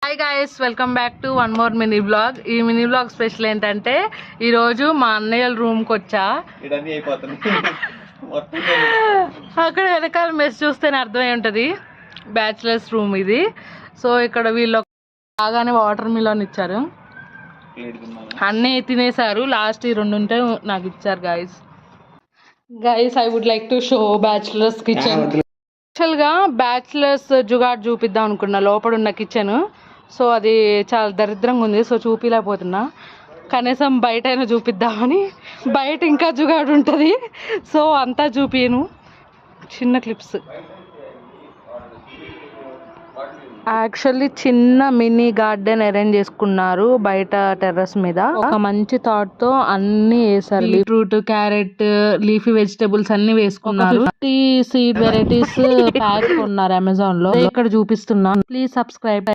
Hi guys, welcome back to one more mini blog. ఈ mini blog special ఏంటంటే ఈరోజు మా అన్నయ్య రూమ్కి వచ్చా. అక్కడ వెనకాల మెస్ చూస్తేనే అర్థమై ఉంటుంది, బ్యాచిలర్స్ రూమ్ ఇది. సో ఇక్కడ వీళ్ళు బాగానే వాటర్ మిలన్ ఇచ్చారు, అన్నీ తినేసారు. లాస్ట్ ఈ 2 ఉంటే నాకు ఇచ్చారు. Guys I would like to show bachelors kitchen. యాక్చువల్గా బ్యాచిలర్స్ జుగాడ్ చూపిద్దాం అనుకున్నా లోపల ఉన్న కిచెన్. సో అది చాలా దరిద్రంగా ఉంది, సో చూపించలేకపోతున్నా. కనీసం బయట అయినా చూపిద్దామని. బయట ఇంకా జుగాడు ఉంటుంది, సో అంతా చూపియను, చిన్న క్లిప్స్. యాక్చువల్లీ చిన్న మినీ గార్డెన్ అరేంజ్ చేసుకున్నారు బయట టెర్రస్ మీద. ఒక మంచి థాట్ తో అన్ని వేసారు, బీట్రూట్, క్యారెట్, లీఫీ వెజిటబుల్స్ అన్ని వేసుకున్నారు. 50 సీడ్ వెరైటీస్ ప్యాక్ ఉన్నారు అమెజాన్ లో. ఇక్కడ చూపిస్తున్నా, ప్లీజ్ సబ్స్క్రైబ్.